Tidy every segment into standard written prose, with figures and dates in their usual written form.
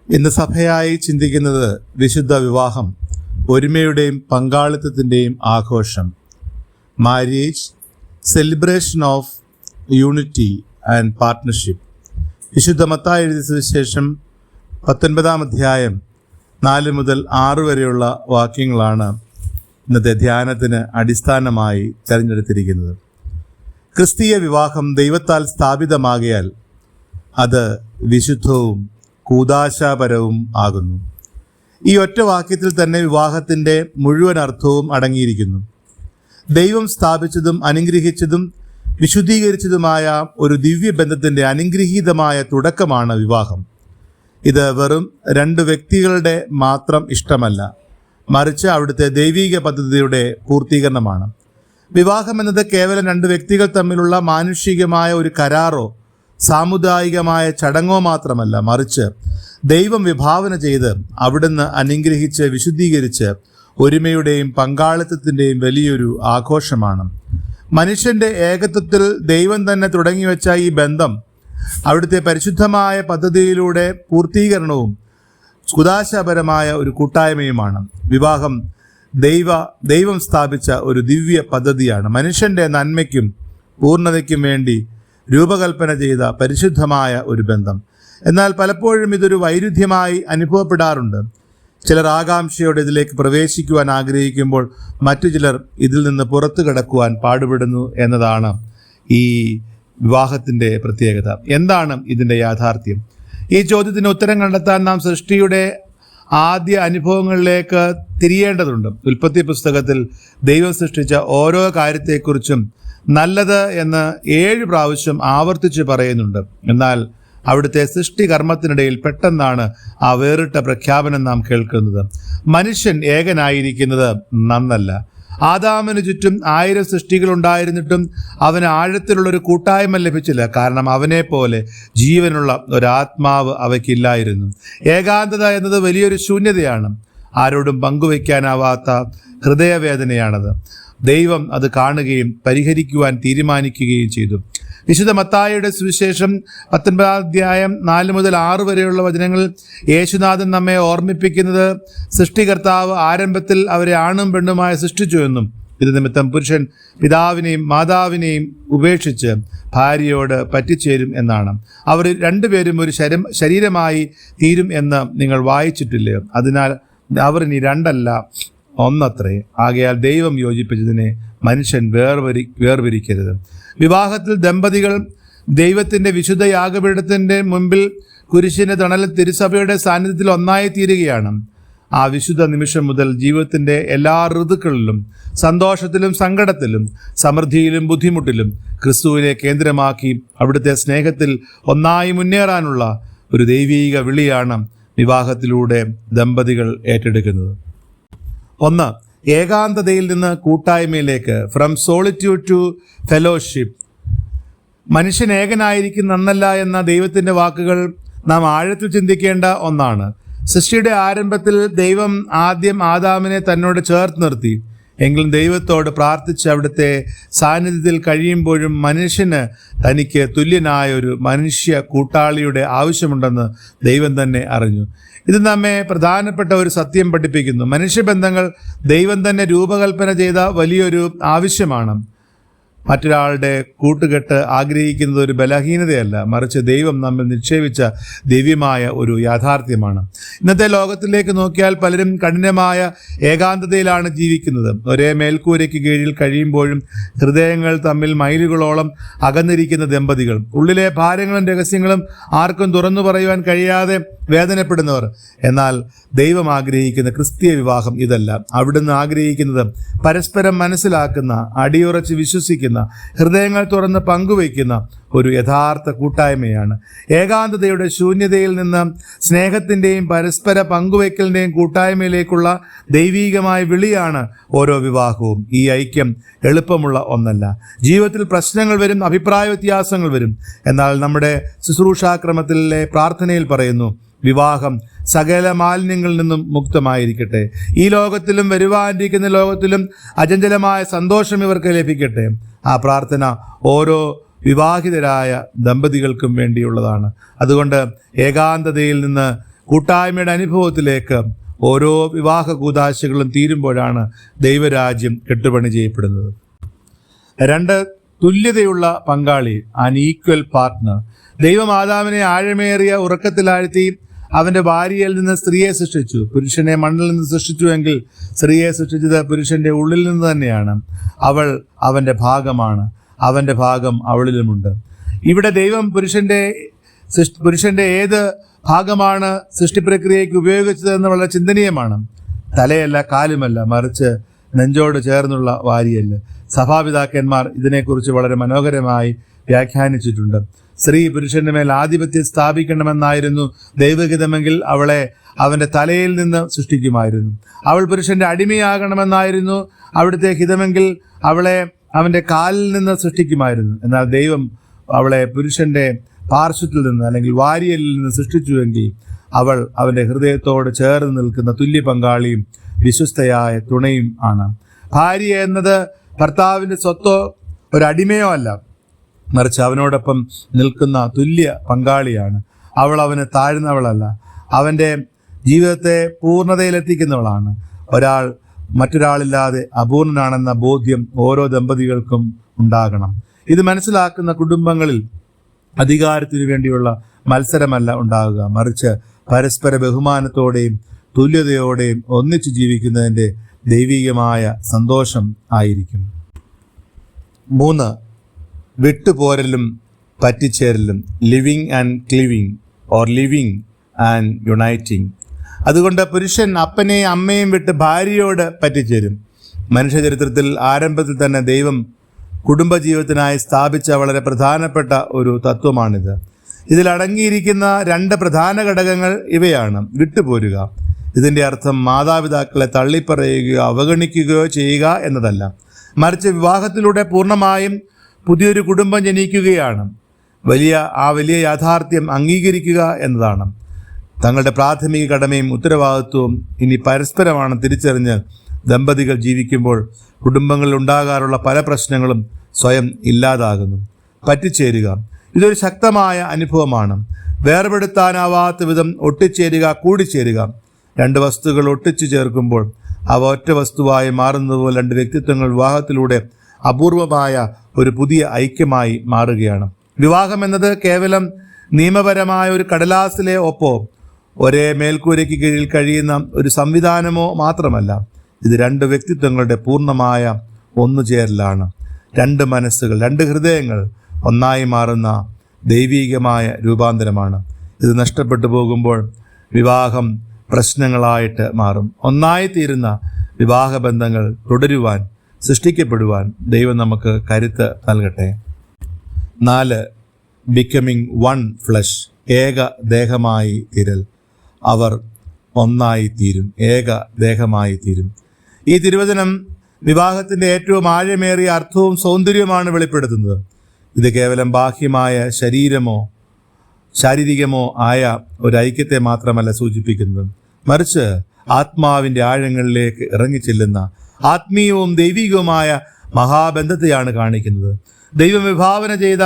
ഇന്ന് സഭയായി ചിന്തിക്കുന്നത് വിശുദ്ധ വിവാഹം, ഒരുമയുടെയും പങ്കാളിത്തത്തിൻ്റെയും ആഘോഷം, marriage, celebration of unity and partnership. വിശുദ്ധ മത്തായി എഴുതിയ സുവിശേഷം 19 അധ്യായം 4 മുതൽ 6 വരെയുള്ള വാക്യങ്ങളാണ് ഇന്നത്തെ ധ്യാനത്തിന് അടിസ്ഥാനമായി തിരഞ്ഞെടുത്തിരിക്കുന്നത്. ക്രിസ്തീയ വിവാഹം ദൈവത്താൽ സ്ഥാപിതമാകിയാൽ അത് വിശുദ്ധവും കൂദാശാപരവും ആകുന്നു. ഈ ഒറ്റ വാക്യത്തിൽ തന്നെ വിവാഹത്തിൻ്റെ മുഴുവൻ അർത്ഥവും അടങ്ങിയിരിക്കുന്നു. ദൈവം സ്ഥാപിച്ചതും അനുഗ്രഹിച്ചതും വിശുദ്ധീകരിച്ചതുമായ ഒരു ദിവ്യബന്ധത്തിൻ്റെ അനുഗ്രഹീതമായ തുടക്കമാണ് വിവാഹം. ഇത് വെറും 2 വ്യക്തികളുടെ മാത്രം ഇഷ്ടമല്ല, മറിച്ച് അവിടുത്തെ ദൈവിക പദ്ധതിയുടെ പൂർത്തീകരണമാണ്. വിവാഹം എന്നത് കേവലം 2 വ്യക്തികൾ തമ്മിലുള്ള മാനുഷികമായ ഒരു കരാറോ സാമുദായികമായ ചടങ്ങോ മാത്രമല്ല, മറിച്ച് ദൈവം വിഭാവന ചെയ്ത് അവിടുന്ന് അനുഗ്രഹിച്ച് വിശുദ്ധീകരിച്ച് ഒരുമയുടെയും പങ്കാളിത്തത്തിൻ്റെയും വലിയൊരു ആഘോഷമാണ്. മനുഷ്യൻ്റെ ഏകത്വത്തിൽ ദൈവം തന്നെ തുടങ്ങിവെച്ച ഈ ബന്ധം അവിടുത്തെ പരിശുദ്ധമായ പദ്ധതിയിലൂടെ പൂർത്തീകരണവും കൂദാശാപരമായ ഒരു കൂട്ടായ്മയുമാണ്. വിവാഹം ദൈവം സ്ഥാപിച്ച ഒരു ദിവ്യ പദ്ധതിയാണ്. മനുഷ്യൻ്റെ നന്മയ്ക്കും പൂർണ്ണതയ്ക്കും വേണ്ടി രൂപകൽപ്പന ചെയ്ത പരിശുദ്ധമായ ഒരു ബന്ധം. എന്നാൽ പലപ്പോഴും ഇതൊരു വൈരുദ്ധ്യമായി അനുഭവപ്പെടാറുണ്ട്. ചിലർ ആകാംക്ഷയോടെ ഇതിലേക്ക് പ്രവേശിക്കുവാൻ ആഗ്രഹിക്കുമ്പോൾ മറ്റു ചിലർ ഇതിൽ നിന്ന് പുറത്തു കടക്കുവാൻ പാടുപെടുന്നു എന്നതാണ് ഈ വിവാഹത്തിൻ്റെ പ്രത്യേകത. എന്താണ് ഇതിൻ്റെ യാഥാർത്ഥ്യം? ഈ ചോദ്യത്തിന് ഉത്തരം കണ്ടെത്താൻ നാം സൃഷ്ടിയുടെ ആദ്യ അനുഭവങ്ങളിലേക്ക് തിരിയേണ്ടതുണ്ട്. ഉൽപ്പത്തി പുസ്തകത്തിൽ ദൈവം സൃഷ്ടിച്ച ഓരോ കാര്യത്തെക്കുറിച്ചും നല്ലത് എന്ന് 7 പ്രാവശ്യം ആവർത്തിച്ച് പറയുന്നുണ്ട്. എന്നാൽ അവിടുത്തെ സൃഷ്ടികർമ്മത്തിനിടയിൽ പെട്ടെന്നാണ് ആ വേറിട്ട പ്രഖ്യാപനം നാം കേൾക്കുന്നത്. മനുഷ്യൻ ഏകനായിരിക്കുന്നത് നന്നല്ല. ആദാമിന് ചുറ്റും 1000 സൃഷ്ടികളുണ്ടായിരുന്നിട്ടും അവന് ആഴത്തിലുള്ളൊരു കൂട്ടായ്മ ലഭിച്ചില്ല. കാരണം അവനെ പോലെ ജീവനുള്ള ഒരാത്മാവ് അവയ്ക്കില്ലായിരുന്നു. ഏകാന്തത എന്നത് വലിയൊരു ശൂന്യതയാണ്. ആരോടും പങ്കുവയ്ക്കാനാവാത്ത ഹൃദയവേദനയാണത്. ദൈവം അത് കാണുകയും പരിഹരിക്കുവാൻ തീരുമാനിക്കുകയും ചെയ്തു. വിശുദ്ധ മത്തായിയുടെ സുവിശേഷം 19 അധ്യായം 4 മുതൽ 6 വരെയുള്ള വചനങ്ങളിൽ യേശുനാഥൻ നമ്മെ ഓർമ്മിപ്പിക്കുന്നത് സൃഷ്ടികർത്താവ് ആരംഭത്തിൽ അവരെ ആണും പെണ്ണുമായി സൃഷ്ടിച്ചു എന്നും ഇത് നിമിത്തം പുരുഷൻ പിതാവിനെയും മാതാവിനെയും ഉപേക്ഷിച്ച് ഭാര്യയോട് പറ്റിച്ചേരും എന്നാണ്. അവർ 2 പേരും ഒരു ശരീരമായി തീരും എന്ന് നിങ്ങൾ വായിച്ചിട്ടില്ലയോ? അതിനാൽ അവർ ഇനി 2 അല്ല, ഒന്നത്രേ. ആകയാൽ ദൈവം യോജിപ്പിച്ചതിനെ മനുഷ്യൻ വേർതിരിക്കരുത്. വിവാഹത്തിൽ ദമ്പതികൾ ദൈവത്തിൻ്റെ വിശുദ്ധ യാഗപീഠത്തിൻ്റെ മുൻപിൽ കുരിശിൻ്റെ തണലിൽ തിരുസഭയുടെ സാന്നിധ്യത്തിൽ ഒന്നായി തീരുകയാണ്. ആ വിശുദ്ധ നിമിഷം മുതൽ ജീവിതത്തിൻ്റെ എല്ലാ ഋതുക്കളിലും, സന്തോഷത്തിലും സങ്കടത്തിലും, സമൃദ്ധിയിലും ബുദ്ധിമുട്ടിലും ക്രിസ്തുവിനെ കേന്ദ്രമാക്കി അവിടുത്തെ സ്നേഹത്തിൽ ഒന്നായി മുന്നേറാനുള്ള ഒരു ദൈവീക വിളിയാണ് വിവാഹത്തിലൂടെ ദമ്പതികൾ ഏറ്റെടുക്കുന്നത്. 1. ഏകാന്തതയിൽ നിന്ന് കൂട്ടായ്മയിലേക്ക്, ഫ്രം സോളിറ്റ്യൂഡ് ടു ഫെലോഷിപ്പ്. മനുഷ്യൻ ഏകനായിരിക്കുന്നല്ല എന്ന ദൈവത്തിൻ്റെ വാക്കുകൾ നാം ആഴത്തിൽ ചിന്തിക്കേണ്ട ഒന്നാണ്. സൃഷ്ടിയുടെ ആരംഭത്തിൽ ദൈവം ആദ്യം ആദാമിനെ തന്നോട് ചേർത്ത് നിർത്തി. എങ്കിലും ദൈവത്തോട് പ്രാർത്ഥിച്ച് അവിടുത്തെ സാന്നിധ്യത്തിൽ കഴിയുമ്പോഴും മനുഷ്യന് തനിക്ക് തുല്യനായ ഒരു മനുഷ്യ കൂട്ടാളിയുടെ ആവശ്യമുണ്ടെന്ന് ദൈവം തന്നെ അറിഞ്ഞു. ഇത് നമ്മെ പ്രധാനപ്പെട്ട ഒരു സത്യം പഠിപ്പിക്കുന്നു. മനുഷ്യബന്ധങ്ങൾ ദൈവം തന്നെ രൂപകൽപ്പന ചെയ്ത വലിയൊരു ആവശ്യമാണ്. മറ്റൊരാളുടെ കൂട്ടുകെട്ട് ആഗ്രഹിക്കുന്നത് ഒരു ബലഹീനതയല്ല, മറിച്ച് ദൈവം നമ്മിൽ നിക്ഷേപിച്ച ദിവ്യമായ ഒരു യാഥാർത്ഥ്യമാണ്. ഇന്നത്തെ ലോകത്തിലേക്ക് നോക്കിയാൽ പലരും കഠിനമായ ഏകാന്തതയിലാണ് ജീവിക്കുന്നത്. ഒരേ മേൽക്കൂരയ്ക്ക് കീഴിൽ കഴിയുമ്പോഴും ഹൃദയങ്ങൾ തമ്മിൽ മൈലുകളോളം അകന്നിരിക്കുന്ന ദമ്പതികൾ, ഉള്ളിലെ ഭാരങ്ങളും രഹസ്യങ്ങളും ആർക്കും തുറന്നു പറയുവാൻ കഴിയാതെ വേദനപ്പെടുന്നവർ. എന്നാൽ ദൈവം ആഗ്രഹിക്കുന്ന ക്രിസ്തീയ വിവാഹം ഇതല്ല. അവിടുന്ന് ആഗ്രഹിക്കുന്നത് പരസ്പരം മനസ്സിലാക്കുന്ന, അടിയുറച്ച് വിശ്വസിക്കുന്ന, ഹൃദയങ്ങൾ തുറന്ന് പങ്കുവയ്ക്കുന്ന ഒരു യഥാർത്ഥ കൂട്ടായ്മയാണ്. ഏകാന്തതയുടെ ശൂന്യതയിൽ നിന്ന് സ്നേഹത്തിൻ്റെയും പരസ്പര പങ്കുവയ്ക്കലിൻ്റെയും കൂട്ടായ്മയിലേക്കുള്ള ദൈവീകമായ വിളിയാണ് ഓരോ വിവാഹവും. ഈ ഐക്യം എളുപ്പമുള്ള ഒന്നല്ല. ജീവിതത്തിൽ പ്രശ്നങ്ങൾ വരും, അഭിപ്രായ വ്യത്യാസങ്ങൾ വരും. എന്നാൽ നമ്മുടെ ശുശ്രൂഷാക്രമത്തിലെ പ്രാർത്ഥനയിൽ പറയുന്നു, വിവാഹം സകല മാലിന്യങ്ങളിൽ നിന്നും മുക്തമായിരിക്കട്ടെ. ഈ ലോകത്തിലും വരുവാനിരിക്കുന്ന ലോകത്തിലും അചഞ്ചലമായ സന്തോഷം ഇവർക്ക് ലഭിക്കട്ടെ. ആ പ്രാർത്ഥന ഓരോ വിവാഹിതരായ ദമ്പതികൾക്കും വേണ്ടിയുള്ളതാണ്. അതുകൊണ്ട് ഏകാന്തതയിൽ നിന്ന് കൂട്ടായ്മയുടെ അനുഭവത്തിലേക്ക് ഓരോ വിവാഹ കൂദാശകളും തീരുമ്പോഴാണ് ദൈവരാജ്യം കെട്ടുപണി ചെയ്യപ്പെടുന്നത്. 2, തുല്യതയുള്ള പങ്കാളി, ആൻ ഈക്വൽ പാർട്ട്ണർ. ദൈവം ആദാമിനെ ആഴമേറിയ ഉറക്കത്തിലാഴ്ത്തി അവന്റെ ഭാര്യയിൽ നിന്ന് സ്ത്രീയെ സൃഷ്ടിച്ചു. പുരുഷനെ മണ്ണിൽ നിന്ന് സൃഷ്ടിച്ചുവെങ്കിൽ സ്ത്രീയെ സൃഷ്ടിച്ചത് പുരുഷന്റെ ഉള്ളിൽ നിന്ന് തന്നെയാണ്. അവൾ അവന്റെ ഭാഗമാണ്, അവന്റെ ഭാഗം അവളിലുമുണ്ട്. ഇവിടെ ദൈവം പുരുഷന്റെ ഏത് ഭാഗമാണ് സൃഷ്ടിപ്രക്രിയയ്ക്ക് ഉപയോഗിച്ചതെന്ന് വളരെ ചിന്തനീയമാണ്. തലയല്ല, കാലുമല്ല, മറിച്ച് നെഞ്ചോട് ചേർന്നുള്ള വാരിയല്ല്. സഭാപിതാക്കന്മാർ ഇതിനെക്കുറിച്ച് വളരെ മനോഹരമായി വ്യാഖ്യാനിച്ചിട്ടുണ്ട്. സ്ത്രീ പുരുഷന്റെ മേൽ ആധിപത്യം സ്ഥാപിക്കണമെന്നായിരുന്നു ദൈവഹിതമെങ്കിൽ അവളെ അവന്റെ തലയിൽ നിന്ന് സൃഷ്ടിക്കുമായിരുന്നു. അവൾ പുരുഷന്റെ അടിമയാകണമെന്നായിരുന്നു അവിടുത്തെ ഹിതമെങ്കിൽ അവളെ അവന്റെ കാലിൽ നിന്ന് സൃഷ്ടിക്കുമായിരുന്നു. എന്നാൽ ദൈവം അവളെ പുരുഷന്റെ പാർശ്വത്തിൽ നിന്ന് അല്ലെങ്കിൽ വാരിയലിൽ നിന്ന് സൃഷ്ടിച്ചുവെങ്കിൽ അവൾ അവന്റെ ഹൃദയത്തോട് ചേർന്ന് നിൽക്കുന്ന തുല്യ പങ്കാളിയും വിശ്വസ്തയായ തുണയും ആണ്. ഭാര്യ എന്നത് ഭർത്താവിന്റെ സ്വത്തോ ഒരു അടിമയോ അല്ല, മറിച്ച് അവനോടൊപ്പം നിൽക്കുന്ന തുല്യ പങ്കാളിയാണ്. അവൾ അവന് താഴ്ന്നവളല്ല, അവൻ്റെ ജീവിതത്തെ പൂർണ്ണതയിലെത്തിക്കുന്നവളാണ്. ഒരാൾ മറ്റൊരാളില്ലാതെ അപൂർണനാണെന്ന ബോധ്യം ഓരോ ദമ്പതികൾക്കും ഉണ്ടാകണം. ഇത് മനസ്സിലാക്കുന്ന കുടുംബങ്ങളിൽ അധികാരത്തിനു വേണ്ടിയുള്ള മത്സരമല്ല ഉണ്ടാകുക, മറിച്ച് പരസ്പര ബഹുമാനത്തോടെയും തുല്യതയോടെയും ഒന്നിച്ചു ജീവിക്കുന്നതിൻ്റെ ദൈവികമായ സന്തോഷം ആയിരിക്കും. 3, വിട്ടുപോരലും പറ്റിച്ചേരലും, leaving and cleaving or leaving and uniting. അതുകൊണ്ട് പുരുഷൻ അപ്പനെയും അമ്മയും വിട്ട് ഭാര്യയോട് പറ്റിച്ചേരും. മനുഷ്യചരിത്രത്തിൽ ആരംഭത്തിൽ തന്നെ ദൈവം കുടുംബജീവിതത്തിനായി സ്ഥാപിച്ച വളരെ പ്രധാനപ്പെട്ട ഒരു തത്വമാണിത്. ഇതിലടങ്ങിയിരിക്കുന്ന 2 പ്രധാന ഘടകങ്ങൾ ഇവയാണ്. വിട്ടുപോരുക, ഇതിൻ്റെ അർത്ഥം മാതാപിതാക്കളെ തള്ളിപ്പറയുകയോ അവഗണിക്കുകയോ ചെയ്യുക എന്നതല്ല, മറിച്ച് വിവാഹത്തിലൂടെ പൂർണ്ണമായും പുതിയൊരു കുടുംബം ജനിക്കുകയാണ്. വലിയ യാഥാർത്ഥ്യം അംഗീകരിക്കുക എന്നതാണ്. തങ്ങളുടെ പ്രാഥമിക കടമയും ഉത്തരവാദിത്വവും ഇനി പരസ്പരമാണ് തിരിച്ചറിഞ്ഞ് ദമ്പതികൾ ജീവിക്കുമ്പോൾ കുടുംബങ്ങളിൽ ഉണ്ടാകാറുള്ള പല പ്രശ്നങ്ങളും സ്വയം ഇല്ലാതാകുന്നു. പറ്റിച്ചേരുക, ഇതൊരു ശക്തമായ അനുഭവമാണ്. വേർപെടുത്താനാവാത്ത വിധം ഒട്ടിച്ചേരുക, കൂടിച്ചേരുക. 2 വസ്തുക്കൾ ഒട്ടിച്ചു ചേർക്കുമ്പോൾ അവ ഒറ്റ വസ്തുവായി മാറുന്നതുപോലെ 2 വ്യക്തിത്വങ്ങൾ വിവാഹത്തിലൂടെ അപൂർവമായ ഒരു പുതിയ ഐക്യമായി മാറുകയാണ്. വിവാഹം എന്നത് കേവലം നിയമപരമായ ഒരു കടലാസിലെ ഒപ്പോ ഒരേ മേൽക്കൂരയ്ക്ക് കീഴിൽ കഴിയുന്ന ഒരു സംവിധാനമോ മാത്രമല്ല. ഇത് 2 വ്യക്തിത്വങ്ങളുടെ പൂർണ്ണമായ ഒന്നുചേരലാണ്. 2 മനസ്സുകൾ, 2 ഹൃദയങ്ങൾ ഒന്നായി മാറുന്ന ദൈവീകമായ രൂപാന്തരമാണ്. ഇത് നഷ്ടപ്പെട്ടു പോകുമ്പോൾ വിവാഹം പ്രശ്നങ്ങളായിട്ട് മാറും. ഒന്നായിത്തീരുന്ന വിവാഹബന്ധങ്ങൾ തുടരുവാൻ, സൃഷ്ടിക്കപ്പെടുവാൻ ദൈവം നമുക്ക് കരുത്ത് നൽകട്ടെ. 4, ബിക്കമിങ് വൺ ഫ്ലഷ്, ഏക ദേഹമായി തീരൽ. അവർ ഒന്നായി തീരും, ഏക ദേഹമായി തീരും. ഈ തിരുവചനം വിവാഹത്തിൻ്റെ ഏറ്റവും ആഴമേറിയ അർത്ഥവും സൗന്ദര്യവുമാണ് വെളിപ്പെടുത്തുന്നത്. ഇത് കേവലം ബാഹ്യമായ ശാരീരികമോ ആയ ഒരു ഐക്യത്തെ മാത്രമല്ല സൂചിപ്പിക്കുന്നത്, മറിച്ച് ആത്മാവിൻ്റെ ആഴങ്ങളിലേക്ക് ഇറങ്ങിച്ചെല്ലുന്ന ആത്മീയവും ദൈവികവുമായ മഹാബന്ധത്തെയാണ് കാണിക്കുന്നത്. ദൈവം വിഭാവന ചെയ്ത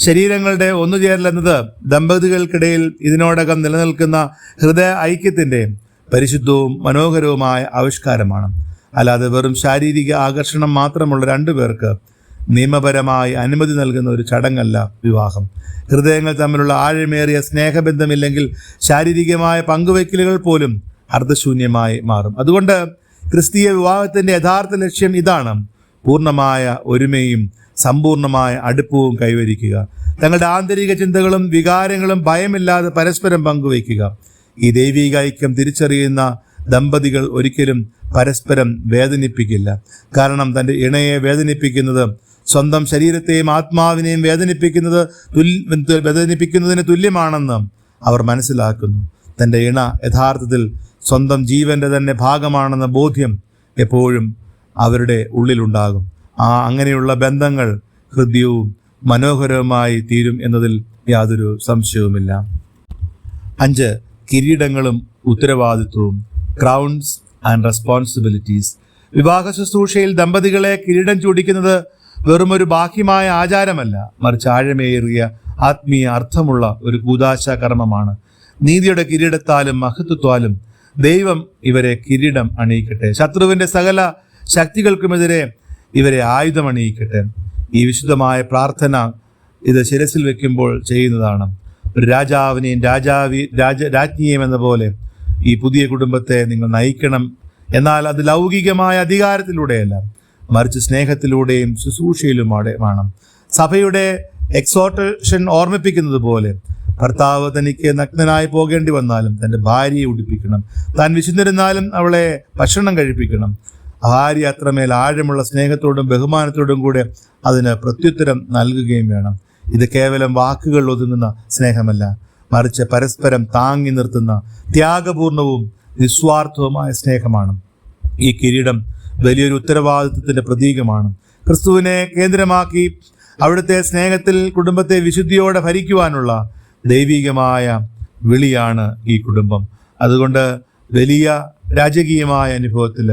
ശരീരങ്ങളുടെ ഒന്നുചേരൽ എന്നത് ദമ്പതികൾക്കിടയിൽ ഇതിനോടകം നിലനിൽക്കുന്ന ഹൃദയ ഐക്യത്തിൻ്റെ പരിശുദ്ധവും മനോഹരവുമായ ആവിഷ്കാരമാണ്. അല്ലാതെ വെറും ശാരീരിക ആകർഷണം മാത്രമുള്ള 2 പേർക്ക് നിയമപരമായി അനുമതി നൽകുന്ന ഒരു ചടങ്ങല്ല വിവാഹം. ഹൃദയങ്ങൾ തമ്മിലുള്ള ആഴമേറിയ സ്നേഹബന്ധമില്ലെങ്കിൽ ശാരീരികമായ പങ്കുവയ്ക്കലുകൾ പോലും അർത്ഥശൂന്യമായി മാറും. അതുകൊണ്ട് ക്രിസ്തീയ വിവാഹത്തിൻ്റെ യഥാർത്ഥ ലക്ഷ്യം ഇതാണ്: പൂർണ്ണമായ ഒരുമയും സമ്പൂർണ്ണമായ അടുപ്പവും കൈവരിക്കുക. തങ്ങളുടെ ആന്തരിക ചിന്തകളും വികാരങ്ങളും ഭയമില്ലാതെ പരസ്പരം പങ്കുവയ്ക്കുക. ഈ ദൈവിക ഐക്യം തിരിച്ചറിയുന്ന ദമ്പതികൾ ഒരിക്കലും പരസ്പരം വേദനിപ്പിക്കില്ല. കാരണം തൻ്റെ ഇണയെ വേദനിപ്പിക്കുന്നത് സ്വന്തം ശരീരത്തെയും ആത്മാവിനെയും വേദനിപ്പിക്കുന്നതിന് തുല്യമാണെന്ന് അവർ മനസ്സിലാക്കുന്നു. തൻ്റെ ഇണ യഥാർത്ഥത്തിൽ സ്വന്തം ജീവൻ്റെ തന്നെ ഭാഗമാണെന്ന ബോധ്യം എപ്പോഴും അവരുടെ ഉള്ളിലുണ്ടാകും. അങ്ങനെയുള്ള ബന്ധങ്ങൾ ഹൃദ്യവും മനോഹരവുമായി തീരും എന്നതിൽ യാതൊരു സംശയവുമില്ല. 5, കിരീടങ്ങളും ഉത്തരവാദിത്വവും, ക്രൗൺസ് ആൻഡ് റെസ്പോൺസിബിലിറ്റീസ്. വിവാഹ ശുശ്രൂഷയിൽ ദമ്പതികളെ കിരീടം ചൂടിക്കുന്നത് വെറുമൊരു ബാഹ്യമായ ആചാരമല്ല, മറിച്ച് ആഴമേറിയ ആത്മീയ അർത്ഥമുള്ള ഒരു കൂദാശ കർമ്മമാണ്. നീതിയുടെ കിരീടത്താലും മഹത്വത്താലും ദൈവം ഇവരെ കിരീടം അണിയിക്കട്ടെ. ശത്രുവിൻ്റെ സകല ശക്തികൾക്കുമെതിരെ ഇവരെ ആയുധം അണിയിക്കട്ടെ. ഈ വിശുദ്ധമായ പ്രാർത്ഥന ഇത് ശിരസിൽ വെക്കുമ്പോൾ ചെയ്യുന്നതാണ്. ഒരു രാജാവിനെയും രാജ്ഞിയെയും എന്ന പോലെ ഈ പുതിയ കുടുംബത്തെ നിങ്ങൾ നയിക്കണം. എന്നാൽ അത് ലൗകികമായ അധികാരത്തിലൂടെയല്ല, മറിച്ച് സ്നേഹത്തിലൂടെയും ശുശ്രൂഷയിലുമാണ് വേണം. സഭയുടെ എക്സോർട്ടേഷൻ ഓർമ്മിപ്പിക്കുന്നത് പോലെ ഭർത്താവ് തനിക്ക് നഗ്നനായി പോകേണ്ടി വന്നാലും തൻ്റെ ഭാര്യയെ ഉടുപ്പിക്കണം. താൻ വിശന്നിരുന്നാലും അവളെ ഭക്ഷണം കഴിപ്പിക്കണം. ഭാര്യ അത്രമേൽ ആഴമുള്ള സ്നേഹത്തോടും ബഹുമാനത്തോടും കൂടെ അതിന് പ്രത്യുത്തരം നൽകുകയും വേണം. ഇത് കേവലം വാക്കുകൾ ഒതുങ്ങുന്ന സ്നേഹമല്ല, മറിച്ച് പരസ്പരം താങ്ങി നിർത്തുന്ന ത്യാഗപൂർണവും നിസ്വാർത്ഥവുമായ സ്നേഹമാണ്. ഈ കിരീടം വലിയൊരു ഉത്തരവാദിത്വത്തിൻ്റെ പ്രതീകമാണ്. ക്രിസ്തുവിനെ കേന്ദ്രമാക്കി അവിടുത്തെ സ്നേഹത്തിൽ കുടുംബത്തെ വിശുദ്ധിയോടെ ഭരിക്കുവാനുള്ള ദൈവികമായ വിളിയാണ് ഈ കുടുംബം. അതുകൊണ്ട് വലിയ രാജകീയമായ അനുഭവത്തിൽ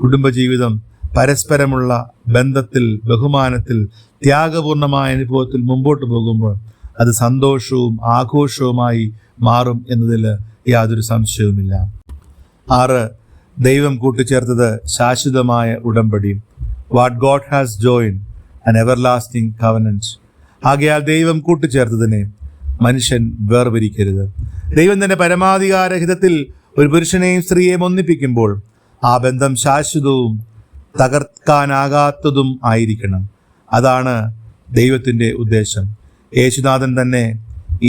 കുടുംബജീവിതം പരസ്പരമുള്ള ബന്ധത്തിൽ, ബഹുമാനത്തിൽ, ത്യാഗപൂർണമായ അനുഭവത്തിൽ മുമ്പോട്ട് പോകുമ്പോൾ അത് സന്തോഷവും ആഘോഷവുമായി മാറും എന്നതിൽ യാതൊരു സംശയവുമില്ല. 6. ദൈവം കൂട്ടിച്ചേർത്തത് ശാശ്വതമായ ഉടമ്പടി. What God has joined an everlasting covenant. ആകയാൽ ദൈവം കൂട്ടിച്ചേർത്തതിനെ മനുഷ്യൻ വേർപിരിക്കരുത്. ദൈവം തന്റെ പരമാധികാരഹിതത്തിൽ ഒരു പുരുഷനെയും സ്ത്രീയെയും ഒന്നിപ്പിക്കുമ്പോൾ ആ ബന്ധം ശാശ്വതവും തകർക്കാനാകാത്തതും ആയിരിക്കണം. അതാണ് ദൈവത്തിൻ്റെ ഉദ്ദേശം. യേശുനാഥൻ തന്നെ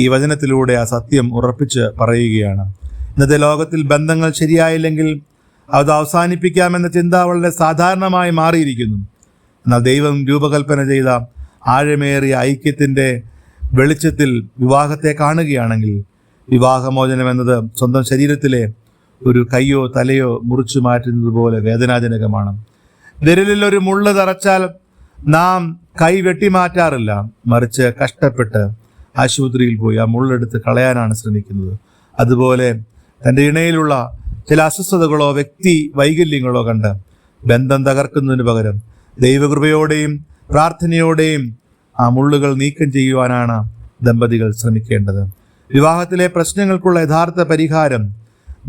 ഈ വചനത്തിലൂടെ ആ സത്യം ഉറപ്പിച്ച് പറയുകയാണ്. ഇന്നത്തെ ലോകത്തിൽ ബന്ധങ്ങൾ ശരിയായില്ലെങ്കിൽ അത് അവസാനിപ്പിക്കാമെന്ന ചിന്ത വളരെ സാധാരണമായി മാറിയിരിക്കുന്നു. എന്നാൽ ദൈവം രൂപകൽപ്പന ചെയ്ത ആഴമേറിയ ഐക്യത്തിൻ്റെ വെളിച്ചത്തിൽ വിവാഹത്തെ കാണുകയാണെങ്കിൽ വിവാഹമോചനം എന്നത് സ്വന്തം ശരീരത്തിലെ ഒരു കയ്യോ തലയോ മുറിച്ചു മാറ്റുന്നത് പോലെ വേദനാജനകമാണ്. വിരലിൽ ഒരു മുള്ള് തറച്ചാൽ നാം കൈ വെട്ടിമാറ്റാറില്ല, മറിച്ച് കഷ്ടപ്പെട്ട് ആശുപത്രിയിൽ പോയി ആ മുള്ളെടുത്ത് കളയാനാണ് ശ്രമിക്കുന്നത്. അതുപോലെ തൻ്റെ ഇണയിലുള്ള ചില അസ്വസ്ഥതകളോ വ്യക്തി വൈകല്യങ്ങളോ കണ്ട് ബന്ധം തകർക്കുന്നതിന് പകരം ദൈവകൃപയോടെയും പ്രാർത്ഥനയോടെയും ആ മുള്ളുകൾ നീക്കം ചെയ്യുവാനാണ് ദമ്പതികൾ ശ്രമിക്കേണ്ടത്. വിവാഹത്തിലെ പ്രശ്നങ്ങൾക്കുള്ള യഥാർത്ഥ പരിഹാരം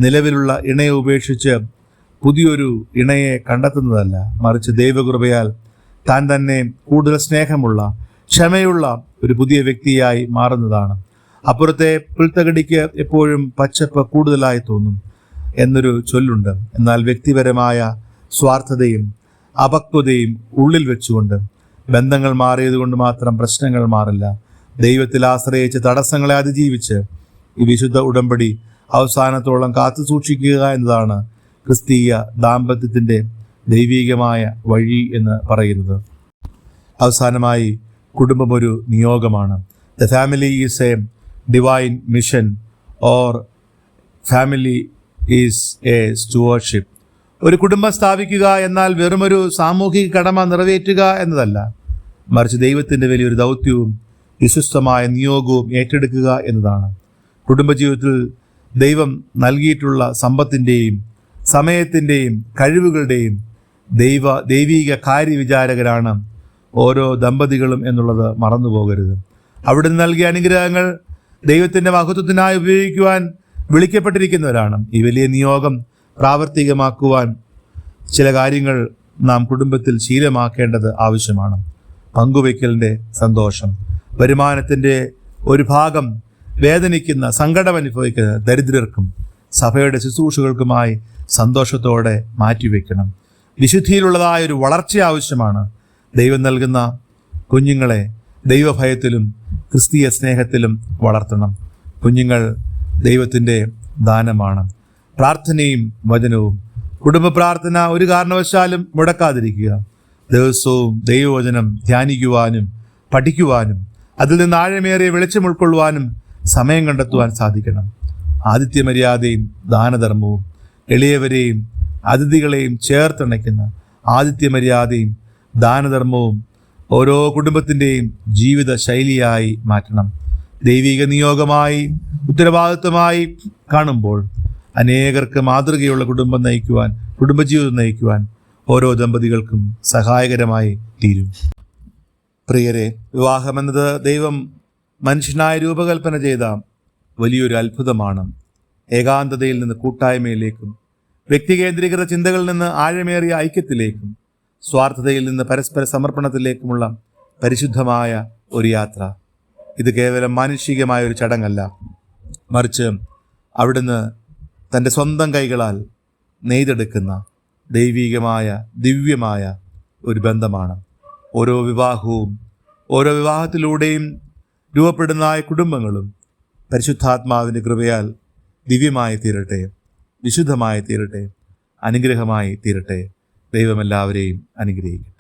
നിലവിലുള്ള ഇണയെ ഉപേക്ഷിച്ച് പുതിയൊരു ഇണയെ കണ്ടെത്തുന്നതല്ല, മറിച്ച് ദൈവകൃപയാൽ താൻ തന്നെ കൂടുതൽ സ്നേഹമുള്ള, ക്ഷമയുള്ള ഒരു പുതിയ വ്യക്തിയായി മാറുന്നതാണ്. അപ്പുറത്തെ പുൽത്തകടിക്ക് എപ്പോഴും പച്ചപ്പ് കൂടുതലായി തോന്നും എന്നൊരു ചൊല്ലുണ്ട്. എന്നാൽ വ്യക്തിപരമായ സ്വാർത്ഥതയും അപക്വതയും ഉള്ളിൽ വെച്ചുകൊണ്ട് ബന്ധങ്ങൾ മാറിയതുകൊണ്ട് മാത്രം പ്രശ്നങ്ങൾ മാറില്ല. ദൈവത്തിൽ ആശ്രയിച്ച് തടസ്സങ്ങളെ അതിജീവിച്ച് ഈ വിശുദ്ധ ഉടമ്പടി അവസാനത്തോളം കാത്തു സൂക്ഷിക്കുക എന്നതാണ് ക്രിസ്തീയ ദാമ്പത്യത്തിൻ്റെ ദൈവികമായ വഴി എന്ന് പറയുന്നത്. അവസാനമായി കുടുംബം ഒരു നിയോഗമാണ്. The family is a divine mission or family is a stewardship. ഒരു കുടുംബം സ്ഥാപിക്കുക എന്നാൽ വെറുമൊരു സാമൂഹിക കടമ നിറവേറ്റുക എന്നതല്ല, മറിച്ച് ദൈവത്തിൻ്റെ വലിയൊരു ദൗത്യവും വിശ്വസ്തമായ നിയോഗവും ഏറ്റെടുക്കുക എന്നതാണ്. കുടുംബജീവിതത്തിൽ ദൈവം സമ്പത്തിൻ്റെയും സമയത്തിൻ്റെയും കഴിവുകളുടെയും ദൈവിക കാര്യവിചാരകരാണ് ഓരോ ദമ്പതികളും എന്നുള്ളത് മറന്നു പോകരുത്. അവിടുന്ന് നൽകിയ അനുഗ്രഹങ്ങൾ ദൈവത്തിൻ്റെ മഹത്വത്തിനായി ഉപയോഗിക്കുവാൻ വിളിക്കപ്പെട്ടിരിക്കുന്നവരാണ്. ഈ വലിയ നിയോഗം പ്രാവർത്തികമാക്കുവാൻ ചില കാര്യങ്ങൾ നാം കുടുംബത്തിൽ ശീലമാക്കേണ്ടത് ആവശ്യമാണ്. പങ്കുവയ്ക്കലിൻ്റെ സന്തോഷം. വരുമാനത്തിൻ്റെ ഒരു ഭാഗം വേദനിക്കുന്ന, സങ്കടം അനുഭവിക്കുന്ന ദരിദ്രർക്കും സഭയുടെ ശുശ്രൂഷകൾക്കുമായി സന്തോഷത്തോടെ മാറ്റിവെക്കണം. വിശുദ്ധിയിലുള്ളതായ ഒരു വളർച്ച ആവശ്യമാണ്. ദൈവം നൽകുന്ന കുഞ്ഞുങ്ങളെ ദൈവഭയത്തിലും ക്രിസ്തീയ സ്നേഹത്തിലും വളർത്തണം. കുഞ്ഞുങ്ങൾ ദൈവത്തിൻ്റെ ദാനമാണ്. പ്രാർത്ഥനയും വചനവും. കുടുംബ പ്രാർത്ഥന ഒരു കാരണവശാലും മുടക്കാതിരിക്കുക. ദിവസവും ദൈവവചനം ധ്യാനിക്കുവാനും പഠിക്കുവാനും അതിൽ നിന്ന് ആഴമേറിയ വെളിച്ചം ഉൾക്കൊള്ളുവാനും സമയം കണ്ടെത്തുവാൻ സാധിക്കണം. ആതിഥ്യമര്യാദയും ദാനധർമ്മവും, എളിയവരെയും അതിഥികളെയും ചേർത്തിണയ്ക്കുന്ന ആതിഥ്യമര്യാദയും ദാനധർമ്മവും ഓരോ കുടുംബത്തിൻ്റെയും ജീവിത ശൈലിയായി മാറ്റണം. ദൈവിക നിയോഗമായി, ഉത്തരവാദിത്വമായി കാണുമ്പോൾ അനേകർക്ക് മാതൃകയുള്ള കുടുംബജീവിതം നയിക്കുവാൻ ഓരോ ദമ്പതികൾക്കും സഹായകരമായി തീരും. പ്രിയരെ, വിവാഹമെന്നത് ദൈവം മനുഷ്യനായി രൂപകൽപ്പന ചെയ്ത വലിയൊരു അത്ഭുതമാണ്. ഏകാന്തതയിൽ നിന്ന് കൂട്ടായ്മയിലേക്കും, വ്യക്തികേന്ദ്രീകൃത ചിന്തകളിൽ നിന്ന് ആഴമേറിയ ഐക്യത്തിലേക്കും, സ്വാർത്ഥതയിൽ നിന്ന് പരസ്പര സമർപ്പണത്തിലേക്കുമുള്ള പരിശുദ്ധമായ ഒരു യാത്ര. ഇത് കേവലം മാനുഷികമായ ഒരു ചടങ്ങല്ല, മറിച്ച് അവിടുന്ന് തൻ്റെ സ്വന്തം കൈകളാൽ നെയ്തെടുക്കുന്ന ദൈവികമായ ദിവ്യമായ ഒരു ബന്ധമാണ്. ഓരോ വിവാഹവും, ഓരോ വിവാഹത്തിലൂടെയും രൂപപ്പെടുന്ന കുടുംബങ്ങളും പരിശുദ്ധാത്മാവിൻ്റെ കൃപയാൽ ദിവ്യമായി തീരട്ടെ, വിശുദ്ധമായി തീരട്ടെ, അനുഗ്രഹമായി തീരട്ടെ. ദൈവമെല്ലാവരെയും അനുഗ്രഹിക്കും.